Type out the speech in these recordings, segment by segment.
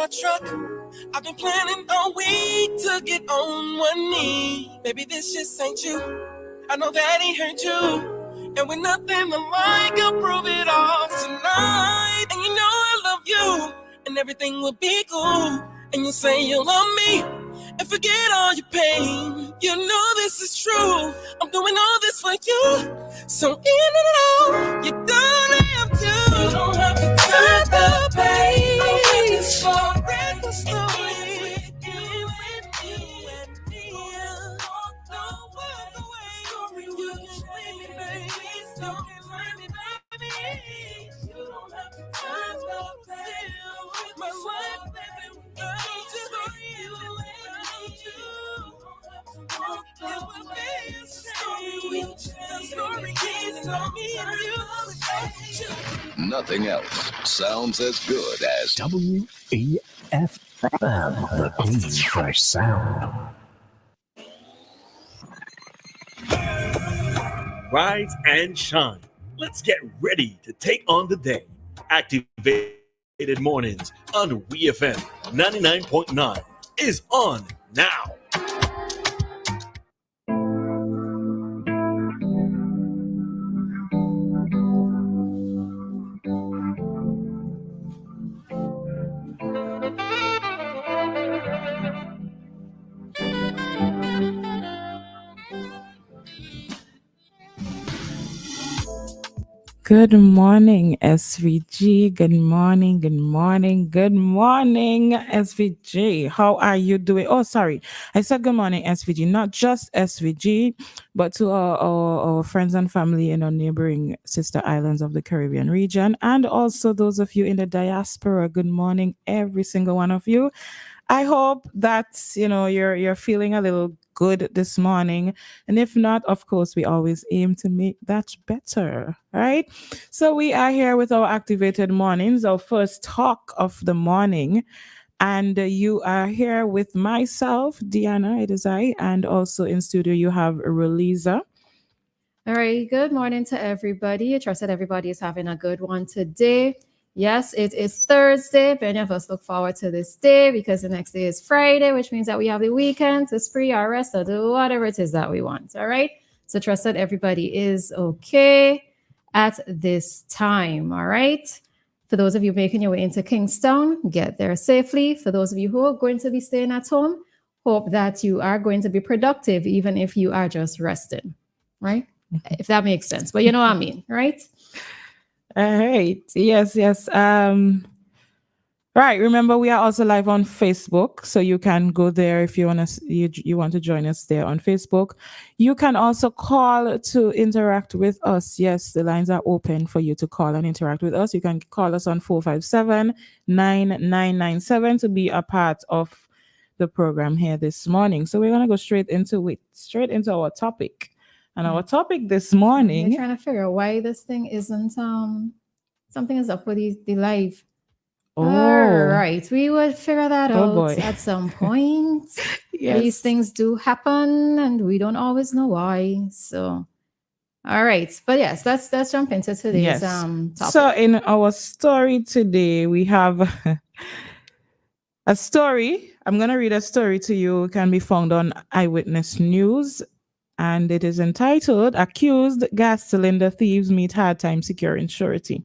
my truck. I've been planning all week to get on one knee. Baby, this just ain't you. I know that he hurt you. And with nothing alike, I'll prove it all tonight. And you know I love you, and everything will be cool. And you say you love me, and forget all your pain. You know this is true. I'm doing all this for you. So in and out, you don't have to. You don't have to turn the page. I'm this forever story. Nothing else sounds as good as WEFM, the clean, fresh sound. Rise and shine. Let's get ready to take on the day. Activated Mornings on WEFM 99.9 is on now. Good morning, SVG. Good morning, good morning, good morning, SVG. How are you doing? Oh, sorry. I said good morning, SVG. Not just SVG, but to our friends and family in our neighboring sister islands of the Caribbean region. And also those of you in the diaspora. Good morning, every single one of you. I hope that, you're feeling a little good this morning. And if not, of course, we always aim to make that better, right? So we are here with our activated mornings, our first talk of the morning. And you are here with myself, Dianna, it is I, and also in studio you have Roleza. All right, good morning to everybody. I trust that everybody is having a good one today. Yes, it is Thursday. Many of us look forward to this day because the next day is Friday, which means that we have the weekend to spree our rest or do whatever it is that we want. All right. So trust that everybody is okay at this time. All right. For those of you making your way into Kingstown, get there safely. For those of you who are going to be staying at home, hope that you are going to be productive, even if you are just resting. Right. If that makes sense. But you know what I mean, right? All right. Yes. Right. Remember, we are also live on Facebook, so you can go there if you want to. You want to join us there on Facebook. You can also call to interact with us. Yes, the lines are open for you to call and interact with us. You can call us on 457-9997 to be a part of the program here this morning. So we're gonna go straight into our topic. And our topic this morning. I'm trying to figure out why this thing isn't something is up with the live. Oh. All right. We would figure that out at some point. Yes. These things do happen and we don't always know why. So all right. But yes, let's jump into today's topic. So in our story today, we have a story. I'm gonna read a story to you. It can be found on Eyewitness News. And it is entitled, Accused Gas Cylinder Thieves Meet Hard Time Securing Surety.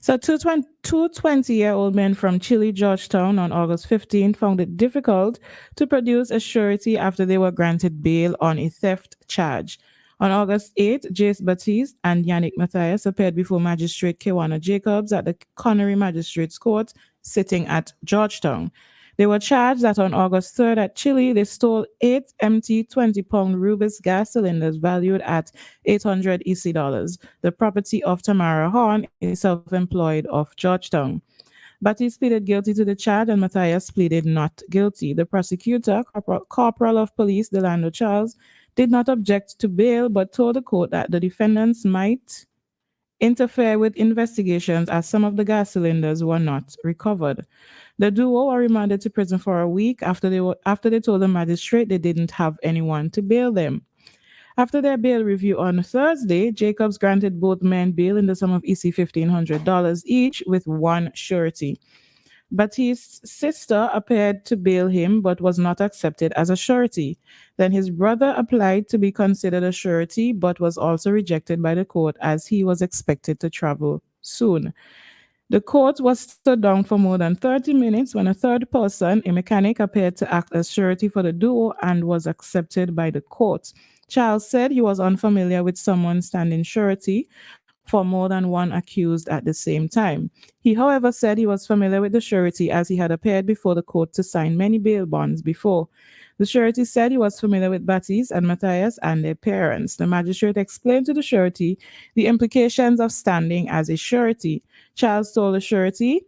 So two 20-year-old men from Chile, Georgetown on August 15 found it difficult to produce a surety after they were granted bail on a theft charge. On August 8, Jace Baptiste and Yannick Matthias appeared before Magistrate Kewana Jacobs at the Connery Magistrates Court sitting at Georgetown. They were charged that on August 3rd at Chile, they stole 8 empty 20-pound Rubis gas cylinders valued at $800 EC, the property of Tamara Horn, a self-employed of Georgetown. Baptiste pleaded guilty to the charge and Matthias pleaded not guilty. The prosecutor, Corporal of Police Delano Charles, did not object to bail but told the court that the defendants might interfere with investigations as some of the gas cylinders were not recovered. The duo were remanded to prison for a week after they told the magistrate they didn't have anyone to bail them. After their bail review on Thursday, Jacobs granted both men bail in the sum of EC $1,500 each with one surety. Baptiste's sister appeared to bail him but was not accepted as a surety. Then his brother applied to be considered a surety but was also rejected by the court as he was expected to travel soon. The court was stood down for more than 30 minutes when a third person, a mechanic, appeared to act as surety for the duo and was accepted by the court. Charles said he was unfamiliar with someone standing surety for more than one accused at the same time. He, however, said he was familiar with the surety as he had appeared before the court to sign many bail bonds before. The surety said he was familiar with Baptiste and Matthias and their parents. The magistrate explained to the surety the implications of standing as a surety. Charles told the surety,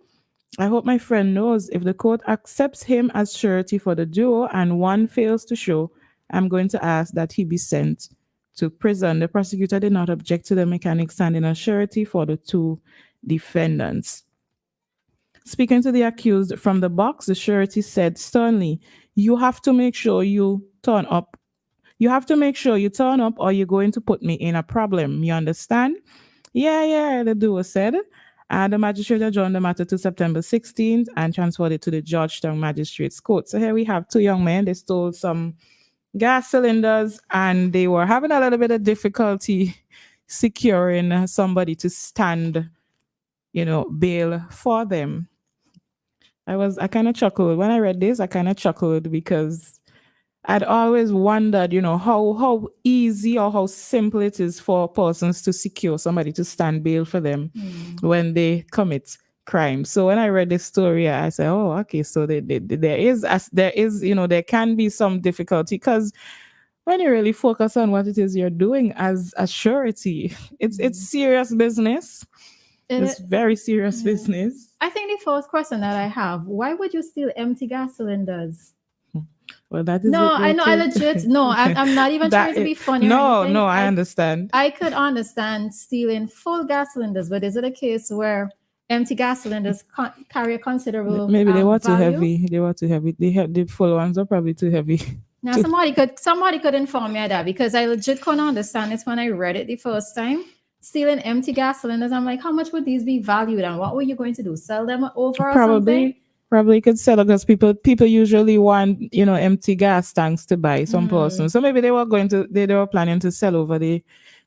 I hope my friend knows if the court accepts him as surety for the duo and one fails to show, I'm going to ask that he be sent to prison. The prosecutor did not object to the mechanic standing as surety for the two defendants. Speaking to the accused from the box, the surety said sternly, you have to make sure you turn up. You have to make sure you turn up or you're going to put me in a problem. You understand? Yeah, the duo said. And the magistrate adjourned the matter to September 16th and transferred it to the Georgetown Magistrates Court. So here we have two young men. They stole some gas cylinders and they were having a little bit of difficulty securing somebody to stand, bail for them. I kind of chuckled when I read this. I kind of chuckled because I'd always wondered, how easy or how simple it is for persons to secure somebody to stand bail for them when they commit crime. So when I read this story, I said, oh, okay, so there can be some difficulty because when you really focus on what it is you're doing as a surety, it's serious business. It's very serious business. I think the first question that I have, why would you steal empty gas cylinders? Well, that is I legit. No, I'm not even trying to be funny. No, I understand. I could understand stealing full gas cylinders, but is it a case where empty gas cylinders carry a considerable maybe they were value? too heavy. They were too heavy. The full ones are probably too heavy. Now somebody could inform me of that because I legit couldn't understand it when I read it the first time. Stealing empty gas cylinders, I'm like, how much would these be valued and what were you going to do? Sell them over or something? Probably could sell it because people usually want empty gas tanks to buy some person. So maybe they were planning to sell over the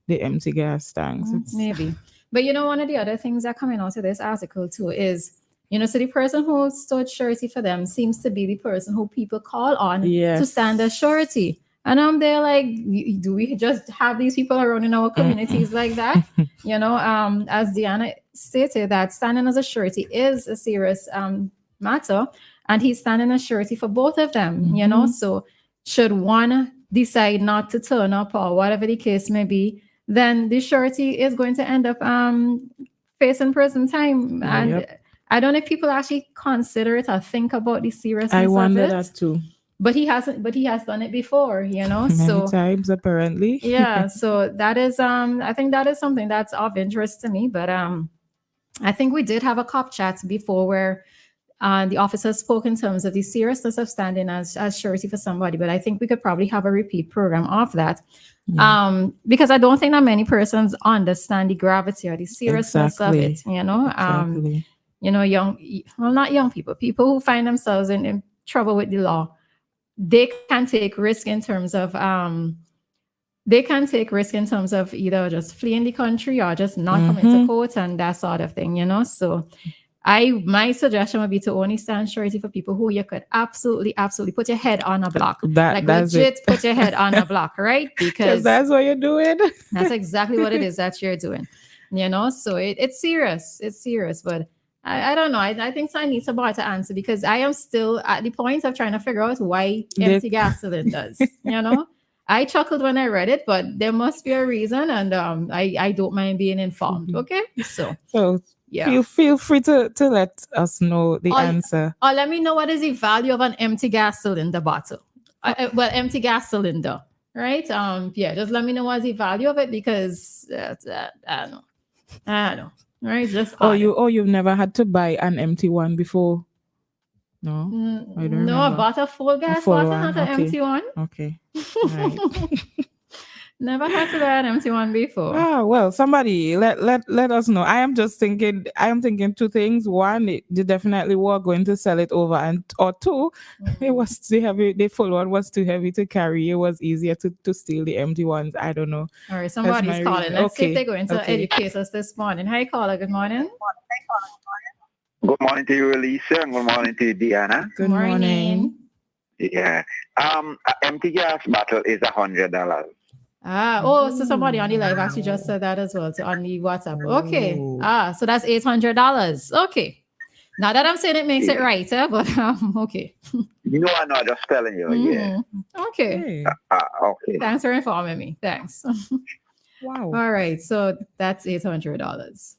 empty gas tanks. Maybe. But one of the other things that coming out of this article too is so the person who stood surety for them seems to be the person who people call on to stand as surety. And I'm there like, do we just have these people around in our communities like that? As Dianna stated, that standing as a surety is a serious matter, and he's standing as surety for both of them. So should one decide not to turn up or whatever the case may be, then the surety is going to end up facing prison time. And I don't know if people actually consider it or think about the seriousness of it. I wonder that too. But he has done it before, Many times apparently. Yeah, so that is I think that is something that's of interest to me. But I think we did have a cop chat before where the officer spoke in terms of the seriousness of standing as surety for somebody. But I think we could probably have a repeat program of that. Because I don't think that many persons understand the gravity or the seriousness of it, not young people who find themselves in trouble with the law. They can take risk in terms of either just fleeing the country or just not coming to court and that sort of thing, So my suggestion would be to only stand surety for people who you could absolutely put your head on a block. Put your head on a block, right? Because that's what you're doing. That's exactly what it is that you're doing. So it's serious. It's serious, but I don't know. I think I need somebody to answer because I am still at the point of trying to figure out why empty gas cylinders. I chuckled when I read it, but there must be a reason, and I don't mind being informed. Okay, so yeah, feel free to let us know the answer. Or let me know what is the value of an empty gas cylinder bottle. Empty gas cylinder, right? Just let me know what's the value of it because I don't know. Right, just you've never had to buy an empty one before? No, I don't remember. I bought a full gas bottle, not an empty one. Okay, right. Never had to buy an empty one before. Ah, well, somebody let us know. I am thinking two things. One, they definitely were going to sell it over, and or two, it was too heavy. The full one was too heavy to carry. It was easier to steal the empty ones. I don't know. All right, That's somebody's my calling. reason. Let's see if Okay. they're going to Okay. educate us this morning. Hi, caller. Good morning. Good morning to you, Roleza, and good morning to you, Dianna. Good morning. Yeah. Empty gas bottle is $100. So somebody on the live actually just said that as well, so on the WhatsApp. Okay. Oh. So that's $800. Okay. Not that I'm saying it makes it Yeah. right, but okay. You know, I'm not just telling you. Yeah. Okay. Hey. Okay. Thanks for informing me. Thanks. Wow. All right. So that's $800.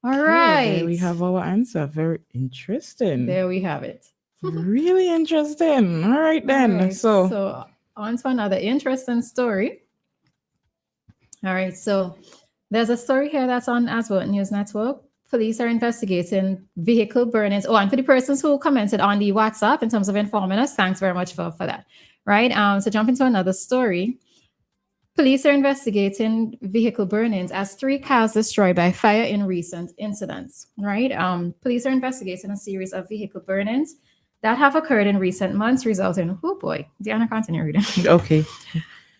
All Okay, right. there we have our answer. Very interesting. There we have it. Really interesting. All right then. All right, So so on to another interesting story. All right, so there's a story here that's on As Well News Network. Police are investigating vehicle burnings. Oh, and for the persons who commented on the WhatsApp in terms of informing us, thanks very much for that. Right. So jump into another story. Police are investigating vehicle burnings as 3 cars destroyed by fire in recent incidents. Right. Police are investigating a series of vehicle burnings that have occurred in recent months, resulting. Oh boy, Dianna, continue reading. okay.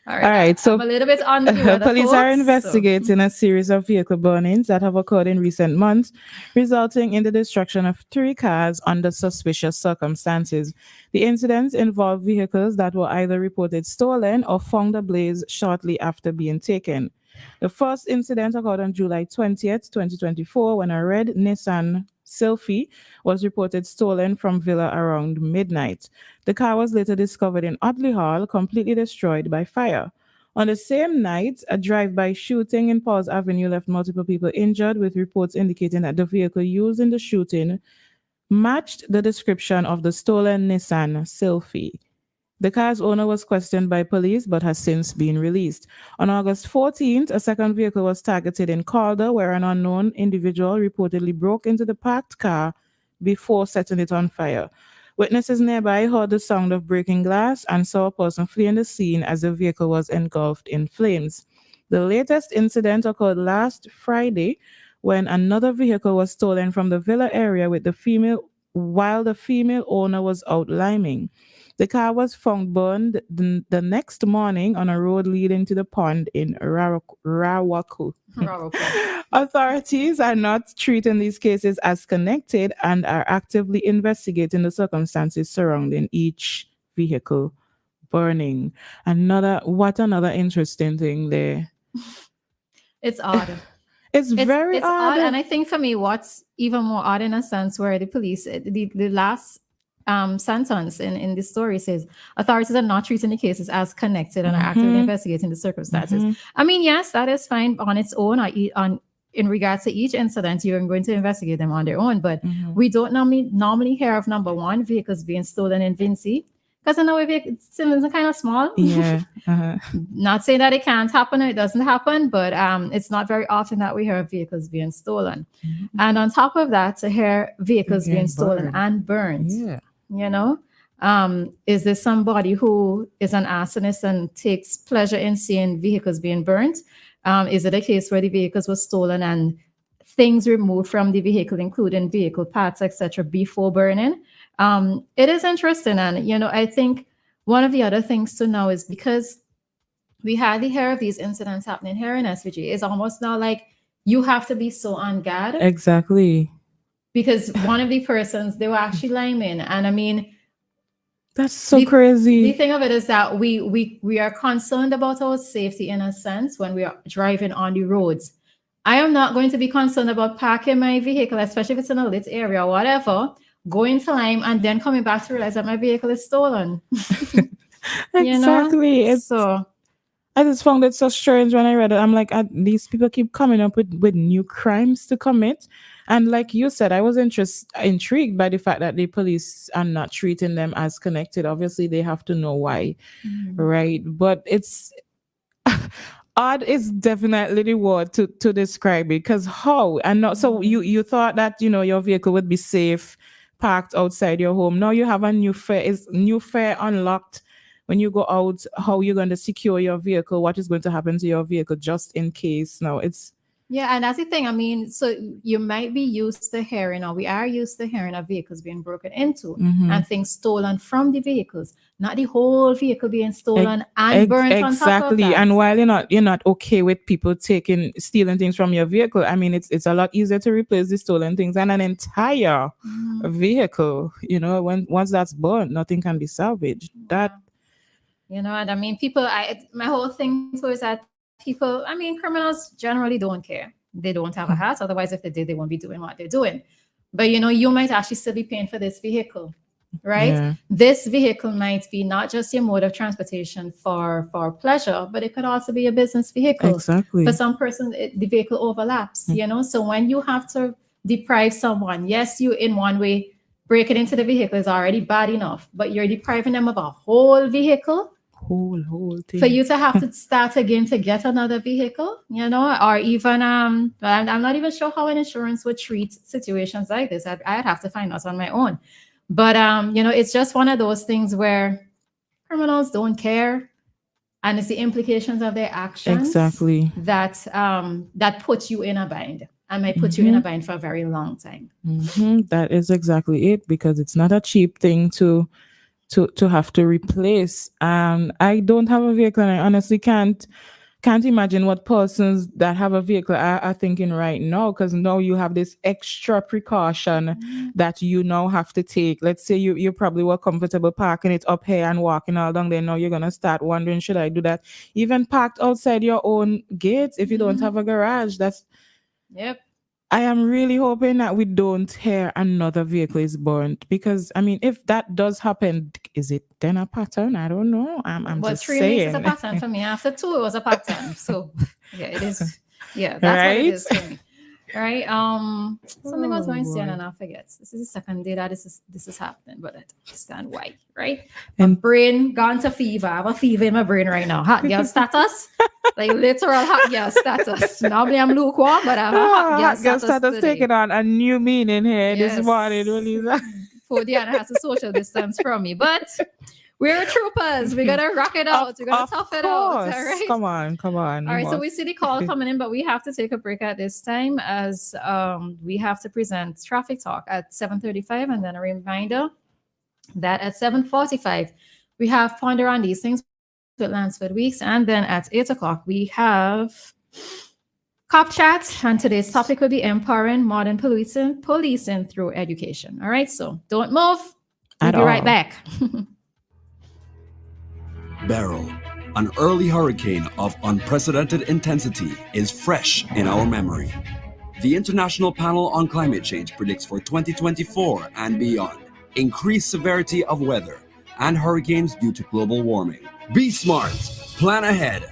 All All right, so I'm a little bit under the weather, police are folks, so- investigating a series of vehicle burnings that have occurred in recent months, resulting in the destruction of 3 cars under suspicious circumstances. The incidents involve vehicles that were either reported stolen or found ablaze shortly after being taken. The first incident occurred on July 20th, 2024, when a red Nissan Sylphy was reported stolen from Villa around midnight. The car was later discovered in Otley Hall, completely destroyed by fire. On the same night, a drive-by shooting in Paul's Avenue left multiple people injured, with reports indicating that the vehicle used in the shooting matched the description of the stolen Nissan Sylphy. The car's owner was questioned by police but has since been released. On August 14th, a second vehicle was targeted in Calder, where an unknown individual reportedly broke into the parked car before setting it on fire. Witnesses nearby heard the sound of breaking glass and saw a person fleeing the scene as the vehicle was engulfed in flames. The latest incident occurred last Friday when another vehicle was stolen from the Villa area while the female owner was out liming. The car was found burned the next morning on a road leading to the pond in Rawaku. Authorities are not treating these cases as connected and are actively investigating the circumstances surrounding each vehicle burning. Another interesting thing there. It's odd. It's very odd. And I think for me, what's even more odd in a sense, where the police, the last sentence in the story says authorities are not treating the cases as connected and are actively investigating the circumstances. I mean, yes, that is fine on its own. In regards to each incident, you're going to investigate them on their own, but we don't normally hear of, number one, vehicles being stolen in Vincy, because I know it's kind of small. Yeah. Not saying that it can't happen or it doesn't happen, but it's not very often that we hear of vehicles being stolen. And on top of that, to hear vehicles being stolen and burned. Yeah. You know, is this somebody who is an arsonist and takes pleasure in seeing vehicles being burnt? Is it a case where the vehicles were stolen and things removed from the vehicle, including vehicle parts, etc., before burning? It is interesting. And, you know, I think one of the other things to know is, because we hardly hear of these incidents happening here in SVG, it's almost now like you have to be so on guard. Exactly. Because one of the persons, they were actually liming. And I mean, that's so crazy. The thing of it is that we are concerned about our safety in a sense when we are driving on the roads. I am not going to be concerned about parking my vehicle, especially if it's in a lit area or whatever, going to lime and then coming back to realize that my vehicle is stolen. Exactly. You know? So I just found it so strange when I read it. I'm like, these people keep coming up with new crimes to commit. And like you said, I was intrigued by the fact that the police are not treating them as connected. Obviously, they have to know why, right? But it's odd is definitely the word to describe it. Because how? And not so you thought that, you know, your vehicle would be safe parked outside your home. Now you have a new fare unlocked when you go out, how you're going to secure your vehicle, what is going to happen to your vehicle just in case. No, it's Yeah, and that's the thing. I mean, so you might be used to hearing, or we are used to hearing of vehicles being broken into and things stolen from the vehicles, not the whole vehicle being stolen and burnt on top of exactly. that. And while you're not okay with people stealing things from your vehicle, I mean, it's a lot easier to replace the stolen things than an entire vehicle. Once that's burnt, nothing can be salvaged. That and I mean, my whole thing too is that people, I mean, criminals generally don't care. They don't have a heart. Otherwise, if they did, they won't be doing what they're doing. But you might actually still be paying for this vehicle, right? Yeah. This vehicle might be not just your mode of transportation for pleasure, but it could also be a business vehicle. Exactly. For some person, the vehicle overlaps, So when you have to deprive someone, yes, you in one way breaking into the vehicle is already bad enough, but you're depriving them of a whole vehicle. Whole thing. For you to have to start again to get another vehicle, or even I'm not even sure how an insurance would treat situations like this. I'd have to find out on my own. But it's just one of those things where criminals don't care, and it's the implications of their actions Exactly. that puts you in a bind. And might put you in a bind for a very long time. That is exactly it, because it's not a cheap thing to have to replace. I don't have a vehicle, and I honestly can't imagine what persons that have a vehicle are thinking right now, because now you have this extra precaution that you now have to take. Let's say you probably were comfortable parking it up here and walking all down there. Now you're gonna start wondering, should I do that? Even parked outside your own gates if you don't have a garage. Yep. I am really hoping that we don't hear another vehicle is burnt, because I mean, if that does happen, is it then a pattern? I don't know. I'm just 3 saying. weeks is a pattern for me. After 2, it was a pattern. So yeah, it is. Yeah, that's what it is for me. All right. Something was going to say, and I forget. This is the second day that this is happening, but I don't understand why. Right? My brain gone to fever. I have a fever in my brain right now. Hot girl status, like literal hot girl status. Normally I'm lukewarm, but I'm a hot girl status taking on a new meaning here this morning, Roleza. Poor Dianna has to social distance from me, but we're troopers. We're gonna rock it out. We're gonna tough it out. All right. Come on. All right. So we see the call coming in, but we have to take a break at this time as we have to present traffic talk at 7:35, and then a reminder that at 7:45 we have Ponder on These Things with Lansford Weeks, and then at 8 o'clock we have Cop Chat, and today's topic will be empowering modern policing through education. All right. So don't move. We'll be right back. Beryl, an early hurricane of unprecedented intensity, is fresh in our memory. The International Panel on Climate Change predicts for 2024 and beyond increased severity of weather and hurricanes due to global warming. Be smart, plan ahead.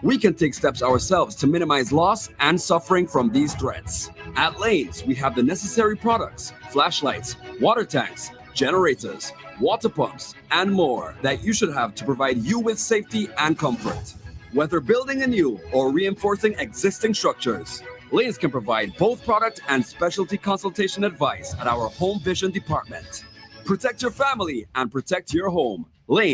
We can take steps ourselves to minimize loss and suffering from these threats. At Lanes, we have the necessary products, flashlights, water tanks, generators, water pumps, and more that you should have to provide you with safety and comfort. Whether building anew or reinforcing existing structures, Lanes can provide both product and specialty consultation advice at our Home Vision department. Protect your family and protect your home. Lanes.